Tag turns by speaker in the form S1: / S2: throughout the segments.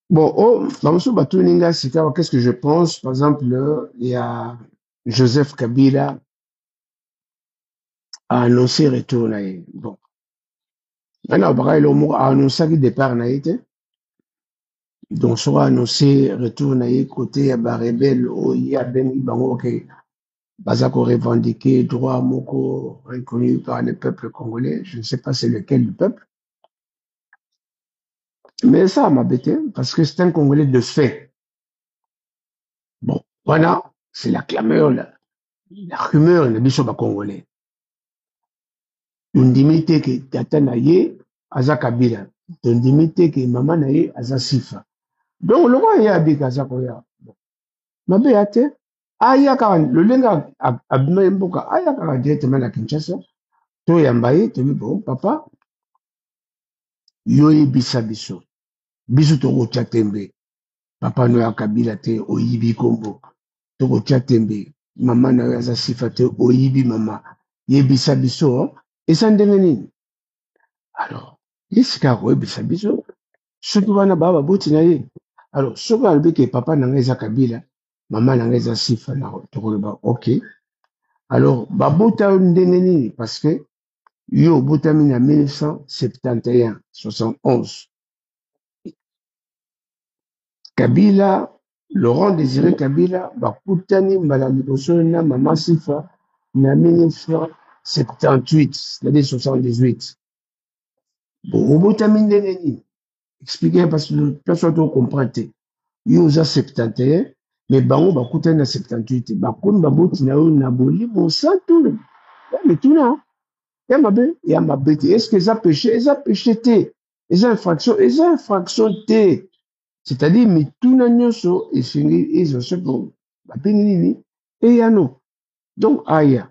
S1: Bon, oh, Bamusu Batuninga Sikawa, qu'est-ce que je pense? Par exemple, il y a Joseph Kabila a annoncé retour naïe. Bon, maintenant, il a annoncé qu'il départ naïe. Donc, sera annoncé retour naïe côté à Barebel, il y a Ben Ibango qui Bazako revendiqué droit moko reconnu par le peuple congolais. Je ne sais pas c'est lequel du peuple. Mais ça m'a bêté parce que c'est un Congolais de fait. Bon, voilà, c'est la clameur, la rumeur, le biso Congolais. Tondimite ke tata na ye aza Kabila. Tondimite ke mama na ye aza Sifa. Donc le roi ye abika aza koya. Mabe ya te. Aya kaka lolenga abima mboka aya kaka directement na Kinshasa. To yamba ye to bon papa yo yebisa biso. Biso tokotya tembe. Papa no ya Kabila te oyibi kombo. Tokotya tembe. Mama na yo aza Sifa te oyibi mama. Yebisa biso. Eza ndenge nini? Alors, yesika koyebisa biso. Soki wana baba boti na ye. Alors, soki alobi ke papa na ngai eza Kabila, mama na ngai eza Sifa na tokoloba OK. Alors, babota ndenge nini parce que yo botami na 1971, 71. Kabila, Laurent Désiré Kabila, bakutani mbala liboso na mama Sifa na 1978, c'est-à-dire 78. Bon, botami ndenge nini? Expliquez parce que personne ne comprend. Yo oza 71 mais bango bakutani na 78 bakoni baboti na yo na bolimo santu ya mituna ya mabe te est-ce que eza péché te eza infraction te c'est-à-dire mituna nyonso esengi ezwa soki babengi nini eyano donc aya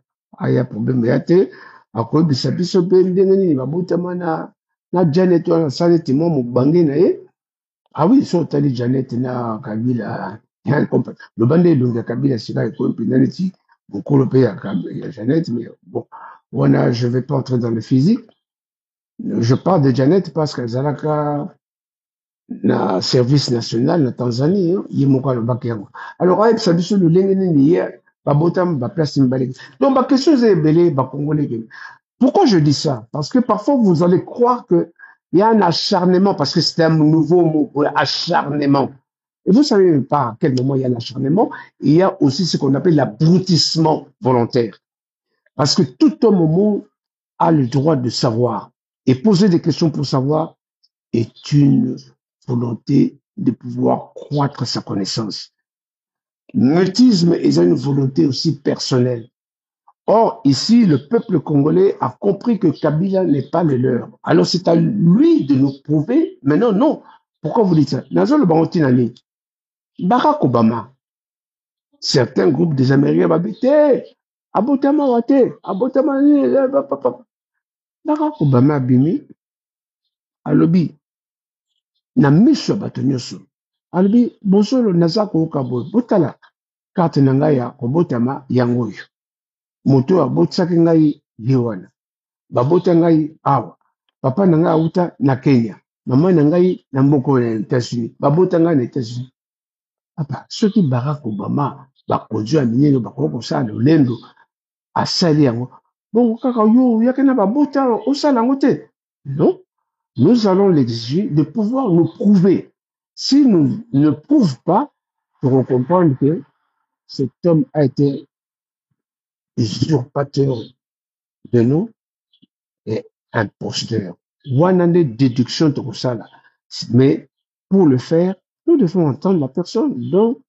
S1: problème ya te akoyebisa biso mpe ndenge nini babotama na Janet wana asali ete mwa mobange na ye. Ah oui, so tali Janet na Kabila, le bandé donc Kabila sera compinality, beaucoup le pays à Janet, mais bon, voilà, je vais pas entrer dans le physique. Je parle de Janet parce qu'elle a na service national na Tanzanie, il y a le bac. Alors, avec ça, sur le lengeni hier, babotam, ba place symbolique. Donc, ma question est belé, ba congolais. Pourquoi je dis ça? Parce que parfois, vous allez croire que il y a un acharnement, parce que c'est un nouveau mot, acharnement. Et vous savez même pas à quel moment il y a l'acharnement. Il y a aussi ce qu'on appelle l'abrutissement volontaire. Parce que tout homme au monde a le droit de savoir. Et poser des questions pour savoir est une volonté de pouvoir croître sa connaissance. Mutisme est une volonté aussi personnelle. Or, ici, le peuple congolais a compris que Kabila n'est pas le leur. Alors, c'est à lui de nous prouver. Mais non, non. Pourquoi vous dites ça? Barack Obama, certains groupes des Américains m'habitaient. Abotama wate, abotama ni, Barack Obama bimi, alobi, na miso bato nyonso. Alobi, bosolo naza koyoka boye, botala karte na ngai ya kobotama yango oyo. Moto abotisaki ngai ye wana. Babota ngai awa. Papa na ngai auta na Kenya. Mama na ngai na mboko na États-Unis. Babota ngai na États-Unis. Papa, soki Barack Obama bakozwa minene bakoko kosala lolendo asali yango. Bon, kaka yo yaka na babota osala yango te. Non, nous allons l'exiger de pouvoir nous prouver. Si nous ne prouvons pas, nous devons comprendre que cet homme a été usurpateur de nous et imposteur. One déduction de ça là. Mais pour le faire, nous devons entendre la personne. Donc,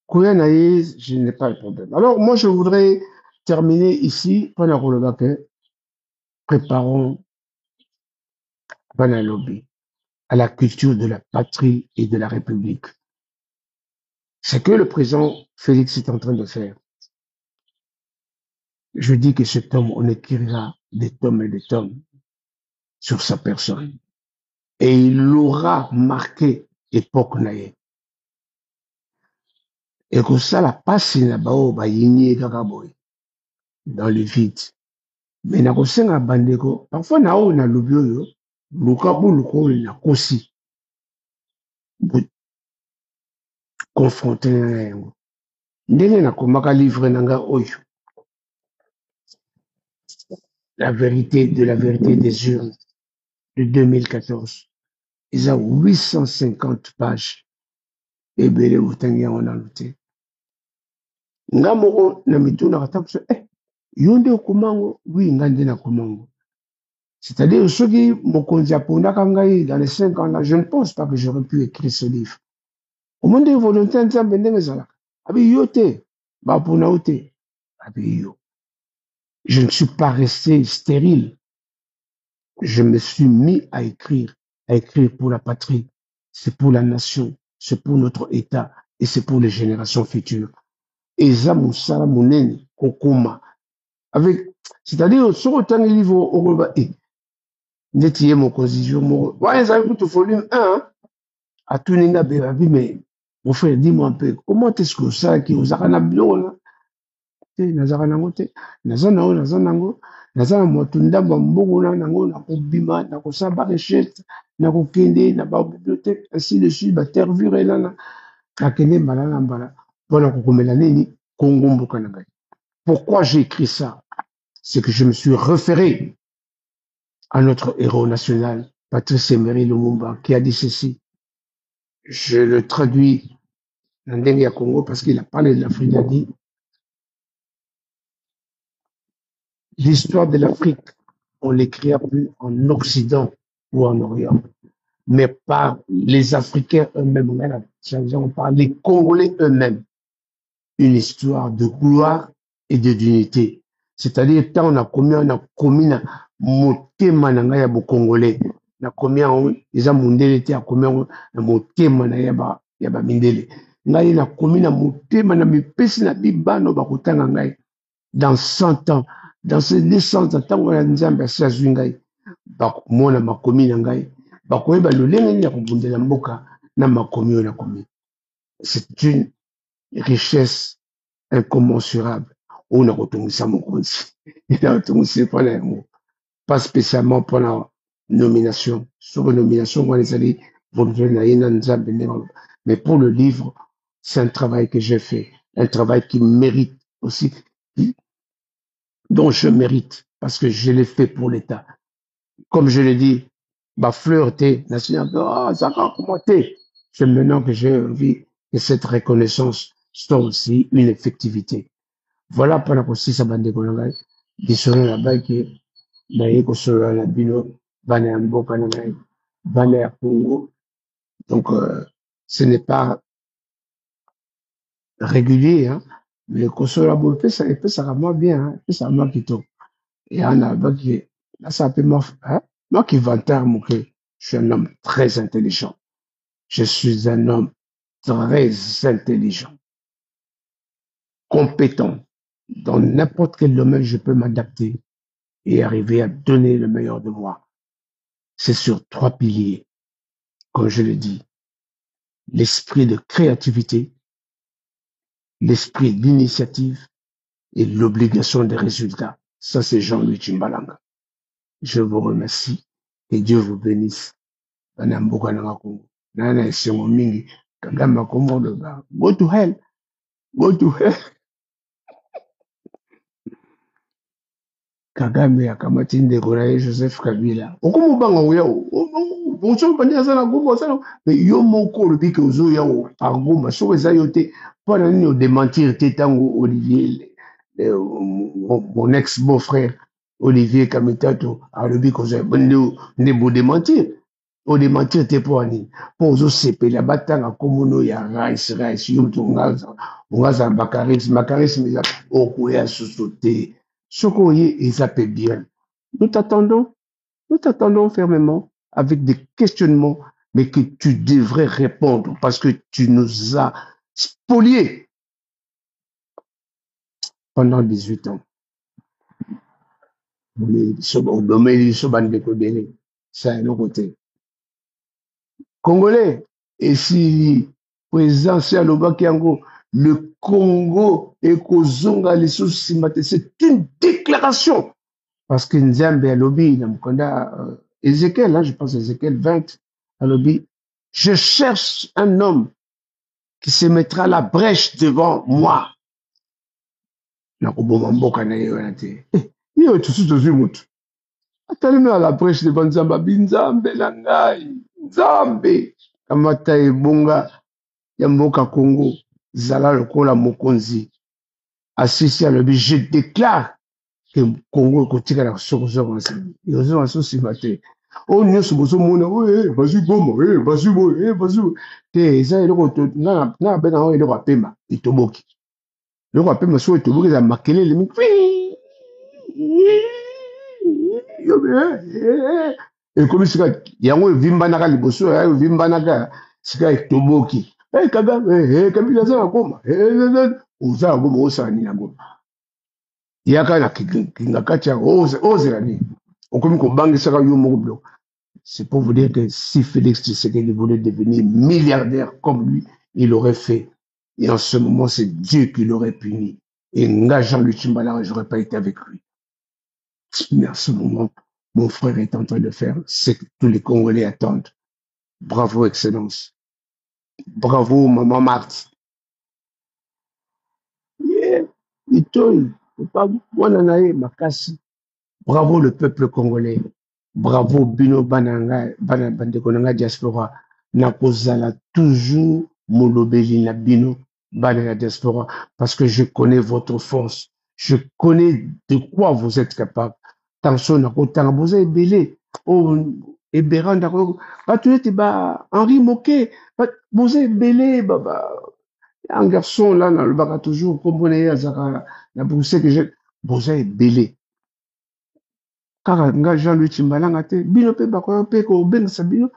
S1: Kouyanaïs, je n'ai pas le problème. Alors, moi, je voudrais terminer ici. Préparons Banalobi à la culture de la patrie et de la République. C'est que le président Félix est en train de faire. Je dis que cet homme, on écrira des tomes et des tomes sur sa personne. Et il aura marqué époque naïe. Et que ça, la passe na bao ba yinye kaka boy dans le vide. Mais na kosenga bandeko, parfois na o na lobi oyo, luka bu luko na kosi. confronté na yango. Ndenge nakomaka livre nanga oyo, la vérité des urnes de 2014. Ils ont 850 pages. Et belé utangi yango na lute. Nga moko na mituna katapuso, yonde okumango, oui, nga nde na kumango. C'est-à-dire, ceux qui m'ont condiaponda kangai dans les 5 ans là, je ne pense pas que j'aurais pu écrire ce livre. Au monde de volonté, nzambe ndenge ezalaka. Abi yote, ba pona ote. Abi yo. Je ne suis pas resté stérile. Je me suis mis à écrire pour la patrie. C'est pour la nation, c'est pour notre État et c'est pour les générations futures. Et ça, Moussala Mouneni, Kokoma. Avec, c'est-à-dire, sur autant de livres, au Roba, Netiye mon constitution, mon, ouais, ça écoute au volume 1, à tout ninga bébabi, mais, mon frère, dis-moi un peu, comment est-ce que ça, qui vous a ranablo, là? Nazaranango te, nazanango, nazana mwatunda mbongo na nango, na kubima, na kusaba recherche, na kukende, na ba bibliothèque, ainsi de suite, ba tervure là, na kende mbala mbala, voilà kukumela nini, Congo mboka na ngai. Pourquoi j'ai écrit ça? C'est que je me suis référé à notre héros national, Patrice Emery Lumumba, qui a dit ceci. Je le traduis en langue à Congo parce qu'il a parlé de l'Afrique. Il a dit l'histoire de l'Afrique, on l'écrira plus en Occident ou en Orient, mais par les Africains eux-mêmes. On parle des Congolais eux-mêmes. Une histoire de gloire et de dignité. C'est-à-dire, tant on a commis na motema na ngai ya bo Congolais. Na commis en isa mundele te a commis na motema na ya ba mindele. Ngai na commis na motema na mipesi na bibano ba kotanga ngai. Dans 100 ans, dans ces 200 ans, tant on a nzambe sa ngai. Ba mona makomi na ngai. Ba koyeba lolenge ya kobundela mboka na makomi na komi. C'est une richesse incommensurable. On a retrouvé ça, mon compte. Il a retrouvé ça pas spécialement pour la nomination. Sur une nomination, on les allés pour mais pour le livre, c'est un travail que j'ai fait. Un travail qui mérite aussi, dont je mérite, parce que je l'ai fait pour l'État. Comme je l'ai dit, ma fleur t'es, ça va commenter. C'est maintenant que j'ai envie que cette reconnaissance soit aussi une effectivité. Voilà pour la kosisa bandeko na ngai bisolo na baki naye kosolola na bino bana ya mboka na ngai bana ya Congo. Donc ce n'est pas régulier, hein, mais kosolola bo epesaka moi bien, hein, epesaka moi kitoko. Et ana baki là ça peut moi, hein, moi qui vantard moke, je suis un homme très intelligent. Je suis un homme très intelligent, compétent. Dans n'importe quel domaine, je peux m'adapter et arriver à donner le meilleur de moi. C'est sur 3 piliers, comme je le dis. L'esprit de créativité, l'esprit d'initiative et l'obligation des résultats. Ça, c'est Jean-Louis Tchimbalanga. Je vous remercie et Dieu vous bénisse. Go to hell. Go to hell. Kagame akamati ndeko na ye Joseph Kabila. Okomubanga oya bonso bandi azana gomba azana mais yo moko olobi ke ozo ya par gomba so eza yo te mpona nini odementir te tango Olivier mon ex beau-frère Olivier Kamitato alobi kozo nde bodementir odementir te mpo ani mpo ozosepela batanga komono ya rice yo moto ongazala bakarisme eza okoya susu te. Sokoye et ça peut bien. Nous t'attendons fermement avec des questionnements, mais que tu devrais répondre parce que tu nous as spoliés pendant 18 ans. Ça est le côté. Congolais, et si président Sialoba Kiango, le Congo et Kozonga les c'est une déclaration. Parce que Nzambe a lobby, Ézéchiel, hein, je pense Ézéchiel 20, a lobby. Je cherche un homme qui se mettra à la brèche devant moi. Nakoboma mboka na ye wana te. Yo tusu tozwi motu. Atalemi à la brèche devant Nzambe, abi Nzambe na ngai, Nzambe. Kamata ebonga ya mboka Congo, zala lokola mokonzi. Asisi alobi, je déclare que Congo ekotikala sokosoko na nsima. Ekozonga so nsima te. Oyo nyonso bozomona, bazwi boma, bazwi boye, bazwi te. Eza eloko na benga ngo eloko apema, etoboki. Eloko apema so etoboki eza makelele mingi. Ekomi sika yango evimbanaka liboso ya evimbanaka sika etoboki. Kabila aza na goma. Oza na goma osala nini na goma. Yaka na kinga kati ya ozela nini. Okomi kobangisaka yo moko biloko. C'est pour vous dire que si Félix Tshisekedi voulait devenir milliardaire comme lui, il l'aurait fait. Et en ce moment, c'est Dieu qui l'aurait puni. Et nga Jean-Luc Tchimbala, je n'aurais pas été avec lui. Mais en ce moment, mon frère est en train de faire ce que tous les Congolais attendent. Bravo, Excellence. Bravo, Maman Marthe. Yeah. Itoi. Bravo, le peuple congolais. Bravo, Bino Bananga, Bandekonanga Diaspora. Nakozala toujours Molobeli na Bino Bananga Diaspora. Parce que je connais votre force. Je connais de quoi vous êtes capable. Tanso nakotanga, vous avez belé. Oh, Ebera ndako. Batuete ba Henri Moquet. Vous avez belé, baba. Un garçon là, dans le bac toujours, comme on est à Zara, la brousse que j'ai. Vous avez belé. Car nga Jean-Louis Tchimbalanga te bino pe bakoya pe ko bengisa bino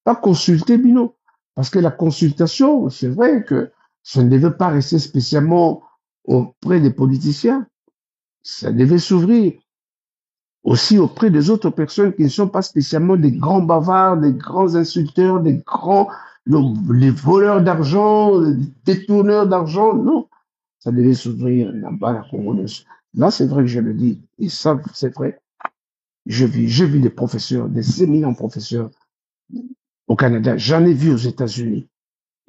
S1: pas consulter bino parce que la consultation c'est vrai que ça ne devait pas rester spécialement auprès des politiciens, ça devait s'ouvrir aussi auprès des autres personnes qui ne sont pas spécialement des grands bavards, des grands insulteurs, des grands les voleurs d'argent, les détourneurs d'argent, non, ça devait s'ouvrir là-bas la congolaise. Là c'est vrai que je le dis et ça c'est vrai. Je vis des professeurs, des éminents professeurs au Canada. J'en ai vu aux États-Unis.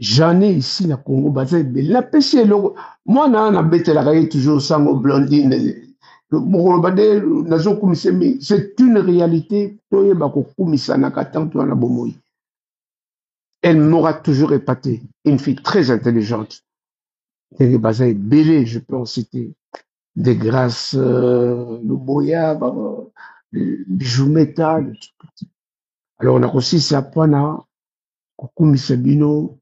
S1: J'en ai ici na Congo. La PC, moi, na bête la raille toujours sango blondine. C'est une réalité. Elle m'aura toujours épaté. Une fille très intelligente. Je peux en citer. Des grâces, le boya, le bijou métal. Alors, on a aussi ça pana, kukumisa bino,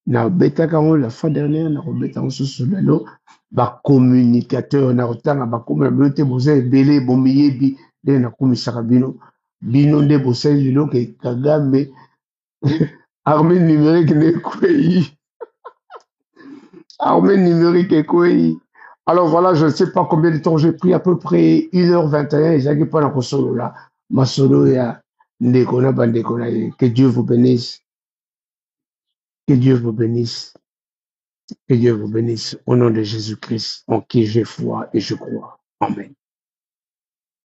S1: na beta kango la fois dernière, na beta en sous lelo, ba communicateur, na otanga ba communicateur, te boze belé, bomiyebi, de na kumisa bino, bino de boze lelo ke Kagame, armée numérique ne kwei, armée numérique est kwei. Alors voilà, je ne sais pas combien de temps j'ai pris, à peu près 1h21, et j'ai pas la solo là, ma solo ya, ndekona bandekona, que Dieu vous bénisse. Que Dieu vous bénisse. Que Dieu vous bénisse au nom de Jésus-Christ en qui j'ai foi et je crois. Amen.